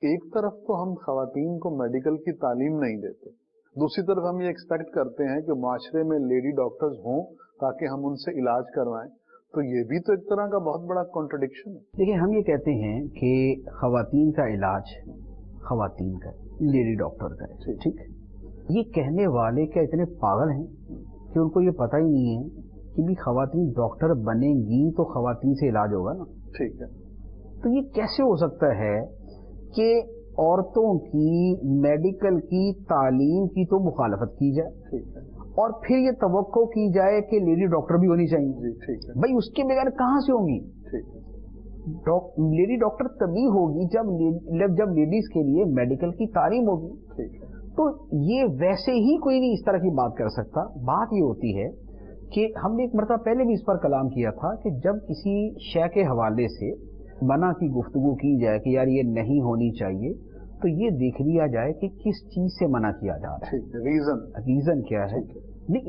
ایک طرف تو ہم خواتین کو میڈیکل کی تعلیم نہیں دیتے، دوسری طرف ہم یہ ایکسپیکٹ کرتے ہیں کہ معاشرے میں لیڈی ڈاکٹرز ہوں تاکہ ہم ان سے علاج کروائیں، تو یہ بھی تو ایک طرح کا بہت بڑا کانٹرڈکشن ہے۔ دیکھیں، ہم یہ کہتے ہیں کہ خواتین کا علاج خواتین کا لیڈی ڈاکٹر کا ہے، ٹھیک ہے۔ یہ کہنے والے کیا اتنے پاگل ہیں کہ ان کو یہ پتہ ہی نہیں ہے کہ بھی خواتین ڈاکٹر بنیں گی تو خواتین سے علاج ہوگا نا؟ ٹھیک ہے۔ تو یہ کیسے ہو سکتا ہے کہ عورتوں کی میڈیکل کی تعلیم کی تو مخالفت کی جائے، ٹھیک ہے، اور پھر یہ توقع کی جائے کہ لیڈی ڈاکٹر بھی ہونی چاہیے؟ جی ٹھیک ہے، بھائی اس کے بغیر کہاں سے ہوں گی؟ ٹھیک ہے، لیڈی ڈاکٹر تبھی ہوگی جب لیڈیز کے لیے میڈیکل کی تعلیم ہوگی۔ ٹھیک ہے، تو یہ ویسے ہی کوئی نہیں اس طرح کی بات کر سکتا۔ بات یہ ہوتی ہے کہ ہم نے ایک مرتبہ پہلے بھی اس پر کلام کیا تھا کہ جب کسی شے کے حوالے سے منع کی گفتگو کی جائے کہ یار یہ نہیں ہونی چاہیے، تو یہ دیکھ لیا جائے کہ کس چیز سے منع کیا جا رہا ہے، ریزن کیا ہے۔ نہیں،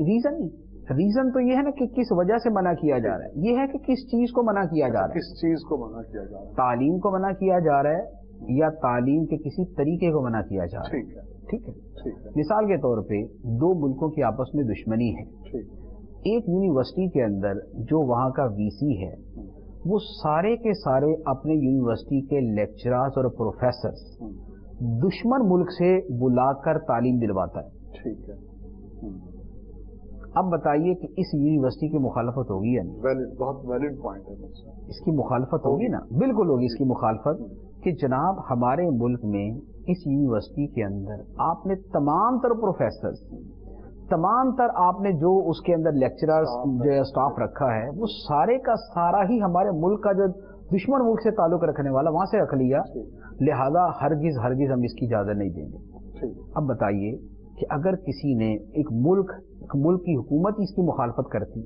ریزن تو یہ ہے نا کہ کس وجہ سے منع کیا جا رہا ہے، یہ ہے کہ کس چیز کو منع کیا جا رہا ہے۔ کس چیز کو منع کیا جا رہا ہے؟ تعلیم کو منع کیا جا رہا ہے یا تعلیم کے کسی طریقے کو منع کیا جا رہا ہے؟ ٹھیک ہے، ٹھیک ہے۔ ٹھیک ہے، مثال کے طور پہ دو ملکوں کی آپس میں دشمنی ہے، ٹھیک، ایک یونیورسٹی کے اندر جو وہاں کا وی سی ہے وہ سارے کے سارے اپنے یونیورسٹی کے لیکچررز اور پروفیسرز دشمن ملک سے بلا کر تعلیم دلواتا ہے۔ ٹھیک ہے، اب بتائیے کہ اس یونیورسٹی کی مخالفت ہوگی یا نہیں؟ ویلڈ، بہت ویلڈ پوائنٹ ہے۔ اس کی مخالفت ہوگی نا؟ بالکل ہوگی اس کی مخالفت، کہ جناب ہمارے ملک میں اس یونیورسٹی کے اندر آپ نے تمام تر پروفیسرز، تمام تر آپ نے جو اس کے اندر لیکچررز جو اسٹاف رکھا ہے وہ سارے کا سارا ہی ہمارے ملک کا جو دشمن ملک سے تعلق رکھنے والا وہاں سے رکھ لیا، لہذا ہرگز ہم اس کی اجازت نہیں دیں گے۔ اب بتائیے کہ اگر کسی نے ایک ملک کی حکومت اس کی مخالفت کرتی،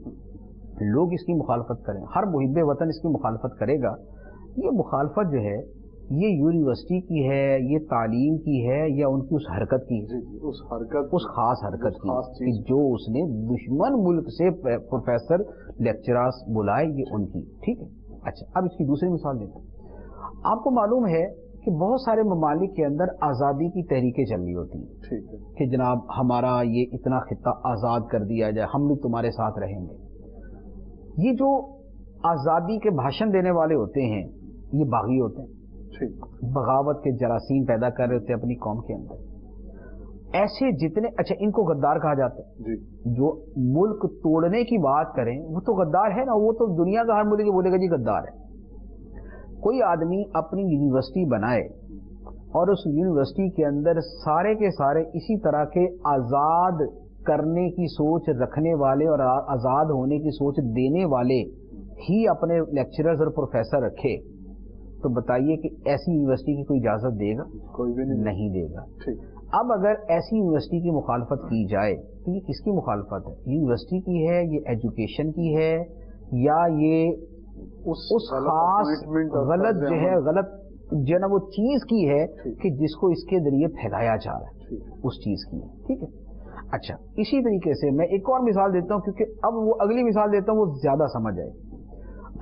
لوگ اس کی مخالفت کریں، ہر محب وطن اس کی مخالفت کرے گا، یہ مخالفت جو ہے یہ یونیورسٹی کی ہے، یہ تعلیم کی ہے، یا ان کی اس حرکت کی ہے؟ اس خاص حرکت کی کہ جو اس نے دشمن ملک سے پروفیسر لیکچررز بلائے، یہ ان کی۔ ٹھیک ہے، اچھا اب اس کی دوسری مثال دیتے ہیں۔ آپ کو معلوم ہے کہ بہت سارے ممالک کے اندر آزادی کی تحریکیں چل رہی ہوتی ہیں، ٹھیک ہے، کہ جناب ہمارا یہ اتنا خطہ آزاد کر دیا جائے، ہم بھی تمہارے ساتھ رہیں گے۔ یہ جو آزادی کے بھاشن دینے والے ہوتے ہیں یہ باغی ہوتے ہیں، بغاوت کے جراثیم پیدا کر رہے ہوتے ہیں اپنی قوم کے اندر۔ ایسے جتنے، اچھا ان کو غدار کہا جاتا ہے، جو ملک توڑنے کی بات کریں وہ تو غدار ہے نا، وہ تو دنیا کا ہر ملک بولے گا جی غدار ہے۔ کوئی آدمی اپنی یونیورسٹی بنائے اور اس یونیورسٹی کے اندر سارے کے سارے اسی طرح کے آزاد کرنے کی سوچ رکھنے والے اور آزاد ہونے کی سوچ دینے والے ہی اپنے لیکچررز اور پروفیسر رکھے، تو بتائیے کہ ایسی یونیورسٹی کی کوئی اجازت دے گا؟ کوئی بھی نہیں دے گا۔ اب اگر ایسی یونیورسٹی کی مخالفت کی جائے تو یہ کس کی مخالفت ہے؟ یونیورسٹی کی ہے، یہ ایجوکیشن کی ہے، یا یہ اس خاص غلط جو ہے، غلط جو ہے نا وہ چیز کی ہے کہ جس کو اس کے ذریعے پھیلایا جا رہا ہے، اس چیز کی ہے؟ ٹھیک ہے، اچھا اسی طریقے سے میں ایک اور مثال دیتا ہوں، کیونکہ اب وہ اگلی مثال دیتا ہوں وہ زیادہ سمجھ آئے گی۔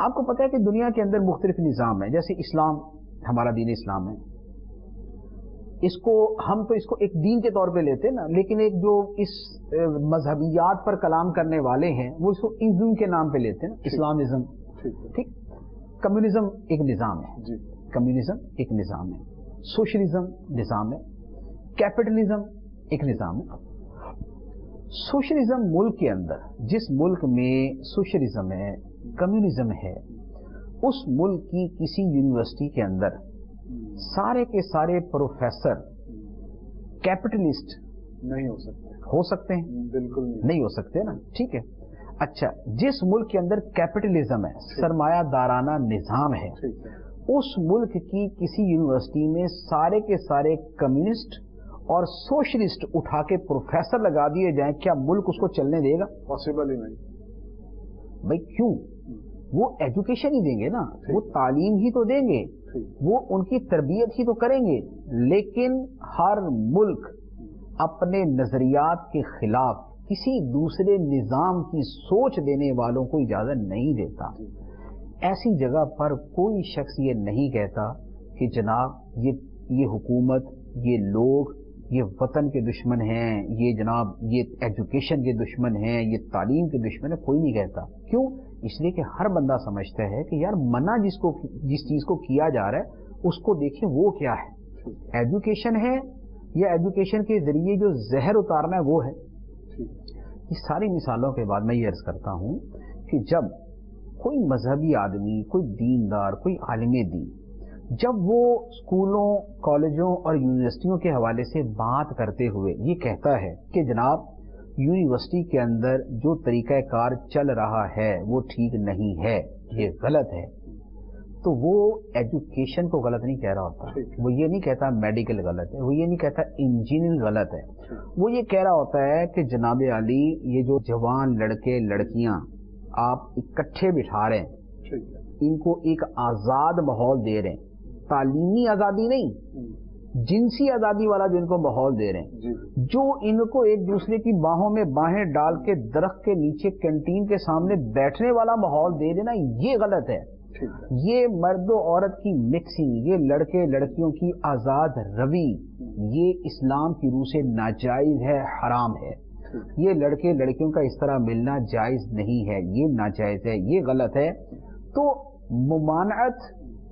آپ کو پتہ ہے کہ دنیا کے اندر مختلف نظام ہیں، جیسے اسلام، ہمارا دین اسلام ہے، ہم تو اس کو ایک دین کے طور پہ لیتے ہیں نا، لیکن ایک جو اس مذہبیات پر کلام کرنے والے ہیں وہ اس کو ازم کے نام پہ لیتے ہیں نا، اسلامزم۔ ٹھیک، کمیونزم ایک نظام ہے، کمیونزم ایک نظام ہے، سوشلزم نظام ہے، کیپٹلزم ایک نظام ہے۔ سوشلزم ملک کے اندر، جس ملک میں سوشلزم ہے، کمیونزم ہے، اس ملک کی کسی یونیورسٹی کے اندر سارے کے سارے پروفیسر کیپٹلسٹ نہیں ہو سکتے ہیں؟ بالکل نہیں ہو سکتے نا۔ ٹھیک ہے، اچھا جس ملک کے اندر کیپٹلزم ہے، سرمایہ دارانہ نظام ہے، اس ملک کی کسی یونیورسٹی میں سارے کے سارے کمیونسٹ اور سوشلسٹ اٹھا کے پروفیسر لگا دیے جائیں، کیا ملک اس کو چلنے دے گا؟ پاسبل ہی نہیں۔ بھائی کیوں؟ وہ ایجوکیشن ہی دیں گے نا، وہ تعلیم ہی تو دیں گے، وہ ان کی تربیت ہی تو کریں گے، لیکن ہر ملک اپنے نظریات کے خلاف کسی دوسرے نظام کی سوچ دینے والوں کو اجازت نہیں دیتا۔ ایسی جگہ پر کوئی شخص یہ نہیں کہتا کہ جناب یہ حکومت، یہ لوگ، یہ وطن کے دشمن ہیں، یہ جناب یہ ایجوکیشن کے دشمن ہیں، یہ تعلیم کے دشمن ہیں، کوئی نہیں کہتا. کیوں؟ اس لیے کہ ہر بندہ سمجھتا ہے کہ یار منع جس چیز کو کیا جا رہا ہے اس کو دیکھیں وہ کیا ہے. ایجوکیشن ہے یا ایجوکیشن کے ذریعے جو زہر اتارنا ہے وہ ہے. اس ساری مثالوں کے بعد میں یہ عرض کرتا ہوں کہ جب کوئی مذہبی آدمی، کوئی دیندار، کوئی عالم دین، جب وہ اسکولوں، کالجوں اور یونیورسٹیوں کے حوالے سے بات کرتے ہوئے یہ کہتا ہے کہ جناب یونیورسٹی کے اندر جو طریقہ کار چل رہا ہے وہ ٹھیک نہیں ہے، یہ غلط ہے، تو وہ ایجوکیشن کو غلط نہیں کہہ رہا ہوتا. وہ یہ نہیں کہتا میڈیکل غلط ہے، وہ یہ نہیں کہتا انجینئرنگ غلط ہے. وہ یہ کہہ رہا ہوتا ہے کہ جناب علی یہ جو جوان لڑکے لڑکیاں آپ اکٹھے بٹھا رہے ہیں، ان کو ایک آزاد ماحول دے رہے ہیں، تعلیمی آزادی نہیں، جنسی آزادی والا جو ان کو ماحول دے رہے ہیں، جو ان کو ایک دوسرے کی باہوں میں باہیں ڈال کے درخت کے نیچے کینٹین کے سامنے بیٹھنے والا ماحول دے دینا، یہ غلط ہے. یہ مرد و عورت کی مکسنگ، یہ لڑکے لڑکیوں کی آزاد روی، یہ اسلام کی روح سے ناجائز ہے، حرام ہے. یہ لڑکے لڑکیوں کا اس طرح ملنا جائز نہیں ہے، یہ ناجائز ہے، یہ غلط ہے. تو ممانعت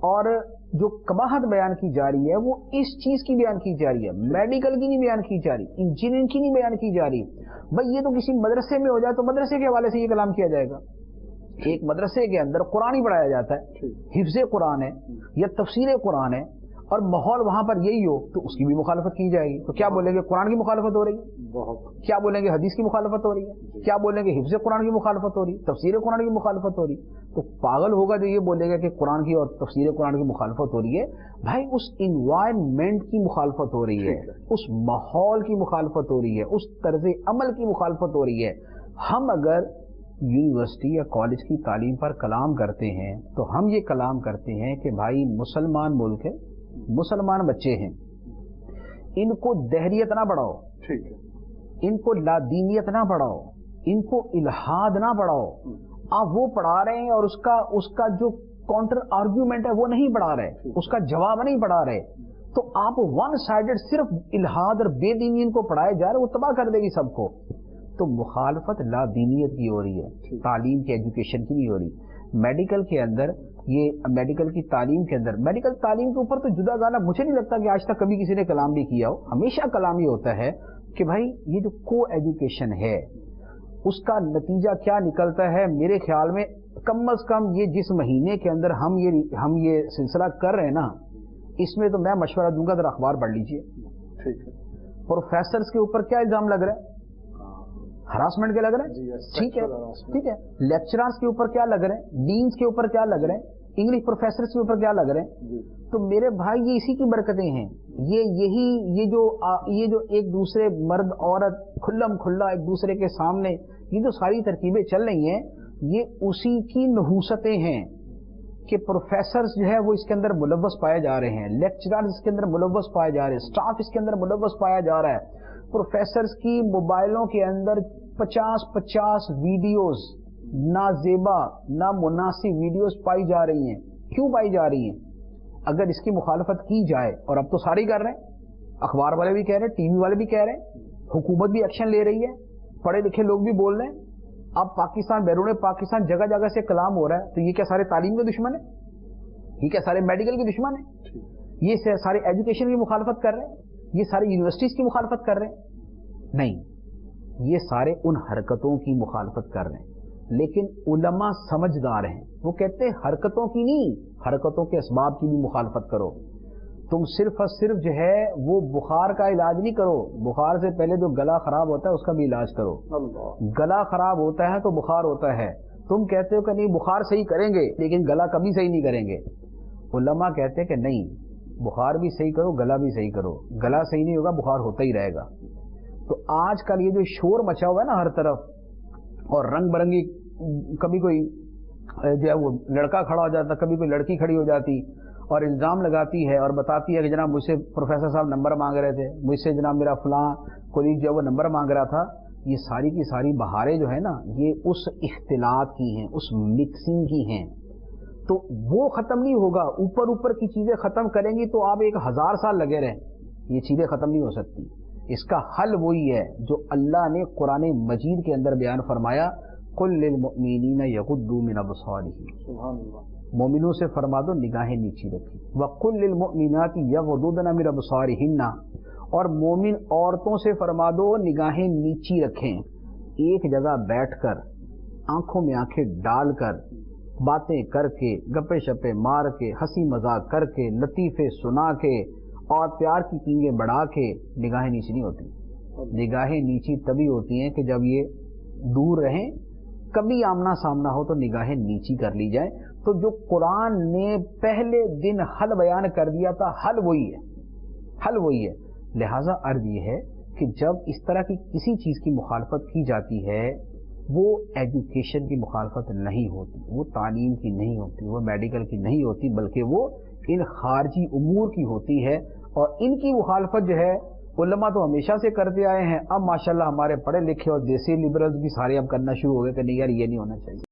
اور جو قباحت بیان کی جا رہی ہے وہ اس چیز کی بیان کی جا رہی ہے، میڈیکل کی نہیں بیان کی جا رہی، انجینئرنگ کی نہیں بیان کی جا رہی. بھائی یہ تو کسی مدرسے میں ہو جائے تو مدرسے کے حوالے سے یہ کلام کیا جائے گا. ایک مدرسے کے اندر قرآن ہی پڑھایا جاتا ہے، حفظ قرآن ہے یا تفسیر قرآن ہے، اور ماحول وہاں پر یہی ہو تو اس کی بھی مخالفت کی جائے گی. تو کیا بولیں گے قرآن کی مخالفت ہو رہی ہے؟ کیا بولیں گے حدیث کی مخالفت ہو رہی ہے؟ کیا بولیں گے حفظ قرآن کی مخالفت ہو رہی ہے، تفسیر قرآن کی مخالفت ہو رہی ہے؟ تو پاگل ہوگا جو یہ بولے گا کہ قرآن کی اور تفسیر قرآن کی مخالفت ہو رہی ہے. بھائی اس انوائرمنٹ کی مخالفت ہو رہی ہے، اس ماحول کی مخالفت ہو رہی ہے، اس طرز عمل کی مخالفت ہو رہی ہے. ہم اگر یونیورسٹی یا کالج کی تعلیم پر کلام کرتے ہیں تو ہم یہ کلام کرتے ہیں کہ بھائی مسلمان ملک ہے، مسلمان بچے ہیں، ان کو دہریت نہ بڑھاؤ، ان کو لادینیت نہ بڑھاؤ، ان کو الحاد نہ بڑھاؤ. آپ وہ پڑھا رہے ہیں اور اس کا جو کاؤنٹر آرگیومنٹ ہے وہ نہیں پڑھا رہے، اس کا جواب نہیں پڑھا رہے. تو آپ ون سائیڈڈ صرف الحاد اور بے دینی ان کو پڑھائے جا رہے، وہ تباہ کر دے گی سب کو. تو مخالفت لا دینیت کی ہو رہی ہے، تعلیم کی، ایجوکیشن کی نہیں ہو رہی. میڈیکل کے اندر، یہ میڈیکل کی تعلیم کے اندر، میڈیکل تعلیم کے اوپر تو جدا گانا مجھے نہیں لگتا کہ آج تک کبھی کسی نے کلام بھی کیا ہو. ہمیشہ کلام یہ ہوتا ہے کہ بھائی یہ جو کو ایجوکیشن ہے اس کا نتیجہ کیا نکلتا ہے. میرے خیال میں کم از کم یہ جس مہینے کے اندر ہم یہ سلسلہ کر رہے ہیں نا، اس میں تو میں مشورہ دوں گا ذرا اخبار پڑھ لیجئے. پروفیسرز کے اوپر کیا الزام لگ رہا ہے؟ ہراسمنٹ کے لگ رہے ہیں، ٹھیک ہے. لیکچررز کے اوپر کیا لگ رہے ہیں، ڈینز کے اوپر کیا لگ رہے ہیں، انگلش پروفیسرز کے اوپر کیا لگ رہے ہیں. تو میرے بھائی یہ اسی کی برکتیں ہیں. یہ جو ایک دوسرے مرد عورت کھلم کھلا ایک دوسرے کے سامنے یہ جو ساری ترکیبیں چل رہی ہیں، یہ اسی کی نحوستیں ہیں کہ پروفیسرز جو ہے وہ اس کے اندر ملوث پائے جا رہے ہیں، لیکچررز اس کے اندر ملوث پائے جا رہے ہیں، اسٹاف اس کے اندر ملوث پایا جا رہا ہے. پروفیسرز کی موبائلوں کے اندر 50 ویڈیوز، نازیبا نامناسب ویڈیوز پائی جا رہی ہیں. کیوں پائی جا رہی ہیں؟ اگر اس کی مخالفت کی جائے، اور اب تو سارے کر رہے ہیں، اخبار والے بھی کہہ رہے ہیں، ٹی وی والے بھی کہہ رہے ہیں، حکومت بھی ایکشن لے رہی ہے، پڑھے لکھے لوگ بھی بول رہے ہیں. اب پاکستان، بیرون پاکستان جگہ جگہ سے کلام ہو رہا ہے. تو یہ کیا سارے تعلیم کے دشمن ہیں؟ یہ کیا سارے میڈیکل کے دشمن ہیں؟ یہ سارے ایجوکیشن کی مخالفت کر رہے ہیں؟ یہ سارے یونیورسٹیز کی مخالفت کر رہے ہیں؟ نہیں، یہ سارے ان حرکتوں کی مخالفت کر رہے ہیں. لیکن علماء سمجھدار ہیں، وہ کہتے ہیں حرکتوں کی نہیں، حرکتوں کے اسباب کی بھی مخالفت کرو. تم صرف اور صرف جو ہے وہ بخار کا علاج نہیں کرو، بخار سے پہلے جو گلا خراب ہوتا ہے اس کا بھی علاج کرو. گلا خراب ہوتا ہے تو بخار ہوتا ہے. تم کہتے ہو کہ نہیں بخار صحیح کریں گے لیکن گلا کبھی صحیح نہیں کریں گے. علماء کہتے ہیں کہ نہیں، بخار بھی صحیح کرو، گلا بھی صحیح کرو. گلا صحیح نہیں ہوگا، بخار ہوتا ہی رہے گا. تو آج کل یہ جو شور مچا ہوا ہے نا ہر طرف، اور رنگ برنگی، کبھی کوئی جو ہے وہ لڑکا کھڑا ہو جاتا، کبھی کوئی لڑکی کھڑی ہو جاتی اور الزام لگاتی ہے اور بتاتی ہے کہ جناب مجھ سے پروفیسر صاحب نمبر مانگ رہے تھے، مجھ سے جناب میرا فلاں کولیگ جو ہے وہ نمبر مانگ رہا تھا. یہ ساری کی ساری بہاریں جو ہے نا یہ اس اختلاط کی ہیں، اس مکسنگ کی ہیں. تو وہ ختم نہیں ہوگا. اوپر اوپر کی چیزیں ختم کریں گی تو آپ 1000 سال لگے رہیں, یہ چیزیں ختم نہیں ہو سکتی. اس کا حل وہی ہے جو اللہ نے قرآن مجید کے اندر بیان فرمایا, قل للمؤمنین یغضوا من ابصارہم, سبحان اللہ, مومنوں سے فرما دو نگاہیں نیچی رکھیں. وقل للمؤمنات یغضضن من ابصارہن, اور مومن عورتوں سے فرما دو نگاہیں نیچی رکھیں. ایک جگہ بیٹھ کر آنکھوں میں آنکھیں ڈال کر باتیں کر کے گپے شپے مار کے ہنسی مذاق کر کے لطیفے سنا کے اور پیار کی پینگیں بڑھا کے نگاہیں نیچی نہیں ہوتی. نگاہیں نیچی تبھی ہوتی ہیں کہ جب یہ دور رہیں, کبھی آمنا سامنا ہو تو نگاہیں نیچی کر لی جائیں. تو جو قرآن نے پہلے دن حل بیان کر دیا تھا, حل وہی ہے, حل وہی ہے. لہٰذا عرض یہ ہے کہ جب اس طرح کی کسی چیز کی مخالفت کی جاتی ہے, وہ ایجوکیشن کی مخالفت نہیں ہوتی, وہ تعلیم کی نہیں ہوتی, وہ میڈیکل کی نہیں ہوتی, بلکہ وہ ان خارجی امور کی ہوتی ہے. اور ان کی مخالفت جو ہے علماء تو ہمیشہ سے کرتے آئے ہیں. اب ماشاءاللہ ہمارے پڑھے لکھے اور دیسی لبرلز بھی سارے اب کرنا شروع ہو گئے کہ نہیں یار یہ نہیں ہونا چاہیے.